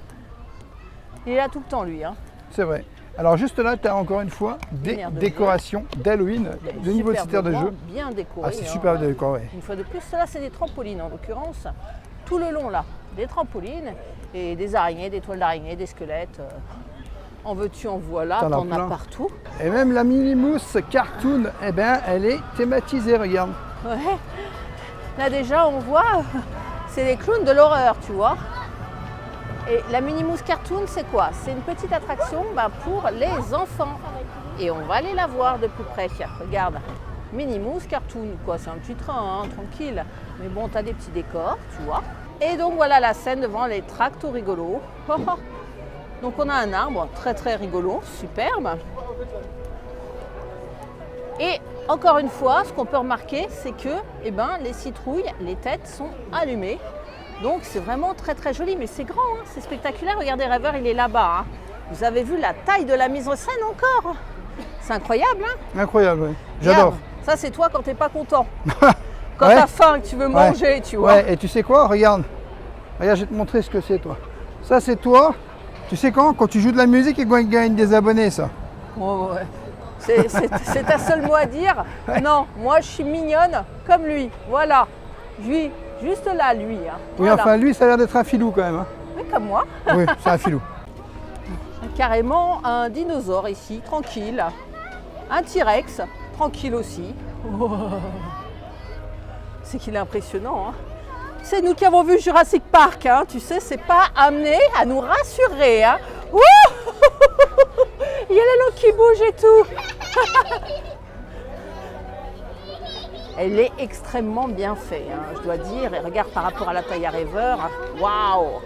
Il est là tout le temps, lui. Hein. C'est vrai. Alors juste là, tu as encore une fois des aire de décorations d'Halloween Il y a une de niveau de cette superbe aire de jeu. bande bien décorée. Ah, c'est hein. super décoré. Ouais. Une fois de plus, là, c'est des trampolines en l'occurrence. Tout le long, là, des trampolines et des araignées, des toiles d'araignées, des squelettes. En veux-tu, en voilà, T'en as t'en as plein. partout. Et même la Minimousse cartoon, eh ben, elle est thématisée, regarde. Ouais. Là déjà on voit, c'est les clowns de l'horreur, tu vois. Et la Minimousse Cartoon, c'est quoi? C'est une petite attraction pour les enfants. Et on va aller la voir de plus près. Regarde, Minimousse Cartoon, quoi. C'est un petit train, hein, tranquille. Mais bon, t'as des petits décors, tu vois. Et donc voilà la scène devant les tractos rigolos. Donc on a un arbre très très rigolo, superbe. Et encore une fois, ce qu'on peut remarquer, c'est que les citrouilles, les têtes sont allumées. Donc c'est vraiment très très joli, mais c'est grand, hein, c'est spectaculaire. Regardez, Rêveur, il est là-bas. Hein. Vous avez vu la taille de la mise en scène encore? C'est incroyable, hein? Incroyable, oui. J'adore. Ça, c'est toi quand t'es pas content. Quand t'as faim et que tu veux manger, tu vois. Ouais, et tu sais quoi? Regarde. Regarde, je vais te montrer ce que c'est, toi. Ça, c'est toi. Tu sais quand tu joues de la musique et qu'on gagne des abonnés, ça. Oh, ouais. C'est ta seul mot à dire. Non, moi, je suis mignonne comme lui. Voilà. Lui, juste là, lui. Hein. Oui, voilà. enfin, lui, ça a l'air d'être un filou, quand même. Hein. Oui, comme moi. Oui, c'est un filou. Carrément un dinosaure ici, tranquille. Un T-Rex, tranquille aussi. Oh. C'est qu'il est impressionnant. Hein. C'est nous qui avons vu Jurassic Park, hein. Tu sais, c'est pas amené à nous rassurer. Hein. Il y a la langue qui bouge et tout. Elle est extrêmement bien faite, hein, je dois dire. Et regarde par rapport à la taille à Rêveur. Waouh!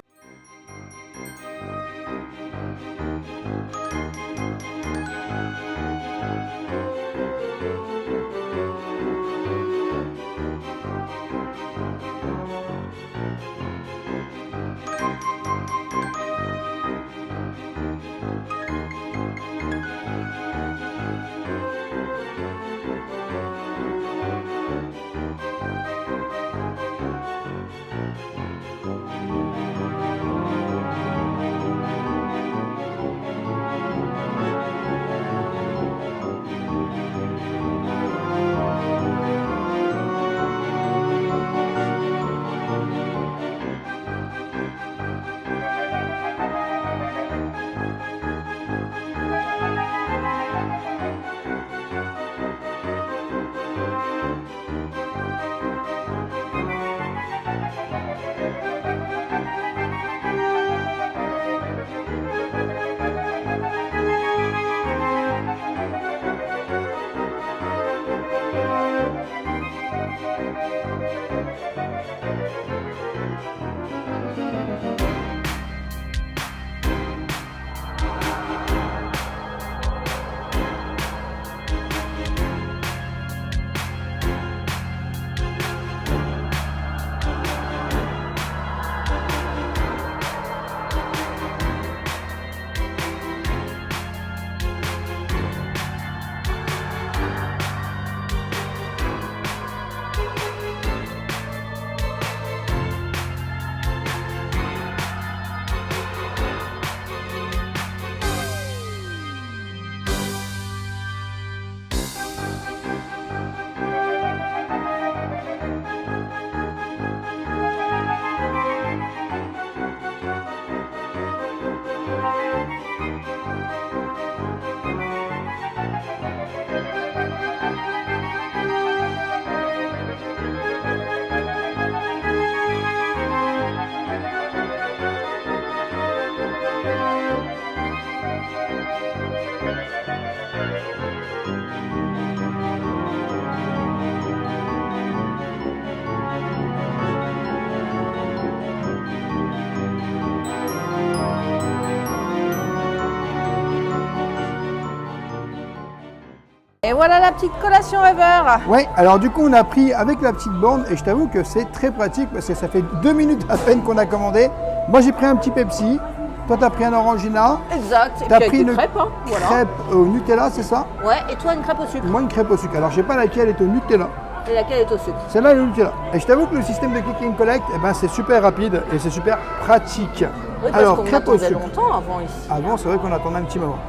Et voilà la petite collation Rêveur. Oui, alors du coup on a pris avec la petite borne et je t'avoue que c'est très pratique parce que ça fait 2 minutes à peine qu'on a commandé. Moi j'ai pris un petit Pepsi, toi t'as pris un Orangina. Exact, et t'as puis pris avec une des crêpes, hein, voilà. crêpe au Nutella, c'est ça? Ouais, et toi une crêpe au sucre. Moi une crêpe au sucre, alors je sais pas laquelle est au Nutella. Et laquelle est au sucre? Celle-là est au Nutella. Et je t'avoue que le système de click and collect, eh ben, c'est super rapide et c'est super pratique. Oui, parce alors qu'on crêpe au attendait sucre. longtemps avant ici. Avant c'est vrai qu'on attendait un petit moment.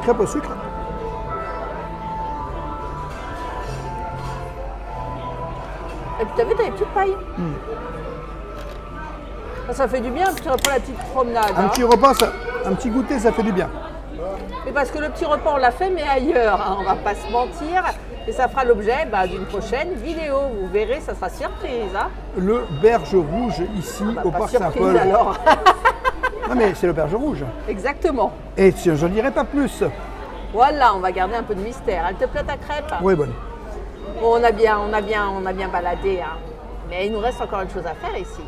Crêpe au sucre. Et puis t'as vu, t'as les petites pailles. Ça fait du bien, puis tu reprends la petite promenade. Un hein. petit repas, un petit goûter, ça fait du bien. Mais parce que le petit repas, on l'a fait, mais ailleurs, hein, on va pas se mentir. Et ça fera l'objet d'une prochaine vidéo. Vous verrez, ça sera surprise. Hein. Le berge rouge ici au Pas parc surprise Saint-Paul. alors. Non mais c'est le berge rouge. Exactement. Et je n'en dirai pas plus. Voilà, on va garder un peu de mystère. Elle te plaît ta crêpe? Oui, bonne. Bon, on a bien baladé. Hein. Mais il nous reste encore une chose à faire ici.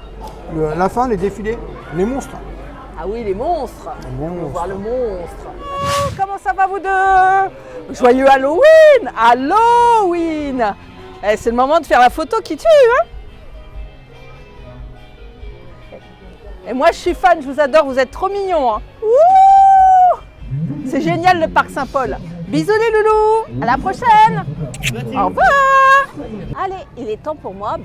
La fin, les défilés, les monstres. Ah oui, les monstres. Les monstres. On veut voir le monstre. Oh, comment ça va vous deux? Joyeux Halloween! Halloween! Eh, c'est le moment de faire la photo qui tue, hein? Et moi, je suis fan, je vous adore, vous êtes trop mignons. Hein. Ouh, c'est génial le parc Saint-Paul. Bisous les loulous, à la prochaine. Au revoir. Allez, il est temps pour moi,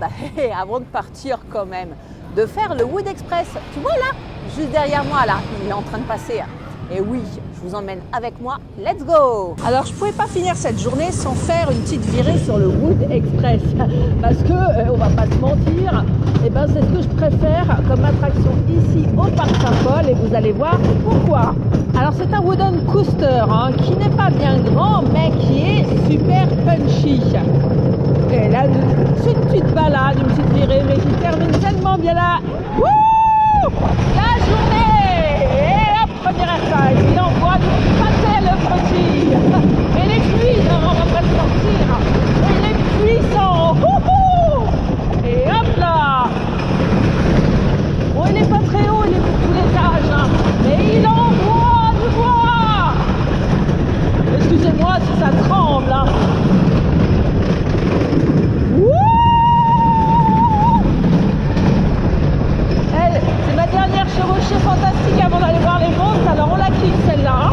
avant de partir quand même, de faire le Wood Express. Tu vois là, juste derrière moi là, il est en train de passer. Et oui, je vous emmène avec moi, let's go! Alors je ne pouvais pas finir cette journée sans faire une petite virée sur le Wood Express. Parce que, on va pas se mentir, c'est ce que je préfère comme attraction ici au Parc Saint-Paul et vous allez voir pourquoi. Alors c'est un wooden coaster qui n'est pas bien grand mais qui est super punchy. Et là, une petite balade, une petite virée, mais qui termine tellement bien là. Wouh! La journée! Et hop, premier attaque, il envoie du pâté le petit. Et les pluies, on va pas se sortir. Et les puissants. Et hop là! Bon, il n'est pas très haut, il est pour tous les âges, mais il envoie du bois. Excusez-moi si ça tremble. C'est ma dernière chevauchée fantastique avant d'aller voir les monstres, alors on la kiffe celle-là.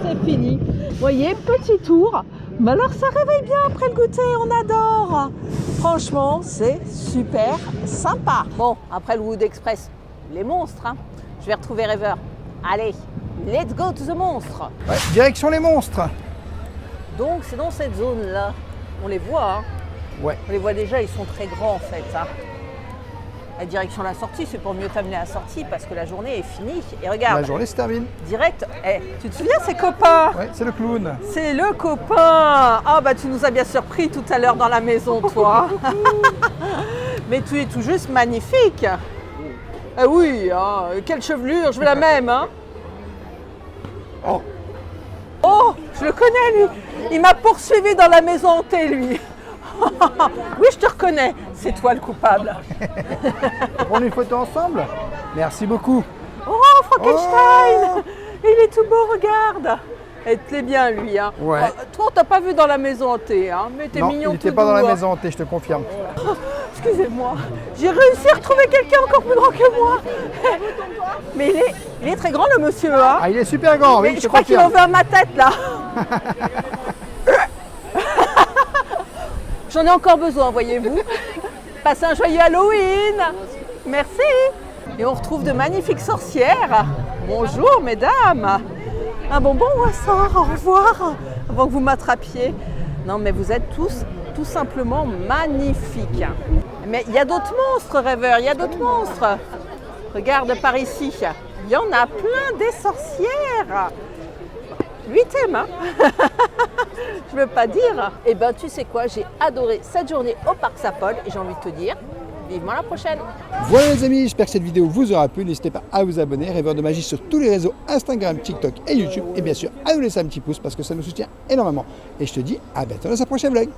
C'est fini. Vous voyez, petit tour. Mais alors ça réveille bien après le goûter, on adore. Franchement, c'est super sympa. Bon, après le Wood Express, les monstres. Je vais retrouver Rêveur. Allez, let's go to the monstre. Ouais, direction les monstres. Donc c'est dans cette zone-là. On les voit, Ouais. On les voit déjà, ils sont très grands en fait. La direction de la sortie, c'est pour mieux t'amener à la sortie parce que la journée est finie. Et regarde, La journée se termine. direct, tu te souviens ces copains? Ouais, c'est le clown. C'est le copain. Ah tu nous as bien surpris tout à l'heure dans la maison, toi. Mais tu es tout juste magnifique. Ah oui, quelle chevelure, je veux la même. Oh, je le connais lui. Il m'a poursuivi dans la maison hantée, lui. Oui, je te reconnais. C'est toi le coupable. On prend une photo ensemble? Merci beaucoup. Oh, Frankenstein. Il est tout beau, regarde. Et te l'est bien, lui. Ouais. Toi, on t'a pas vu dans la maison hantée, mais t'es Non, mignon il tout n'était pas dans doux, la maison hantée, je te confirme. Excusez-moi, j'ai réussi à retrouver quelqu'un encore plus grand que moi. Mais il est très grand, le monsieur. Ah, il est super grand, oui, Mais je je te crois qu'il en confirme. veut à ma tête, là. J'en ai encore besoin, voyez-vous. Passez un joyeux Halloween. Merci. Et on retrouve de magnifiques sorcières. Bonjour, mesdames. Un bonbon ou un sort, au revoir, avant que vous m'attrapiez. Non, mais vous êtes tous tout simplement magnifiques. Mais il y a d'autres monstres, Rêveur, il y a d'autres monstres. Regarde par ici, il y en a plein des sorcières. Lui t'aime, je veux pas dire. Eh ben, tu sais quoi, j'ai adoré cette journée au Parc Saint-Paul et j'ai envie de te dire, vivement la prochaine. Voilà les amis, j'espère que cette vidéo vous aura plu. N'hésitez pas à vous abonner, Rêveur de Magie sur tous les réseaux Instagram, TikTok et YouTube. Et bien sûr, à nous laisser un petit pouce parce que ça nous soutient énormément. Et je te dis à bientôt dans un prochain vlog.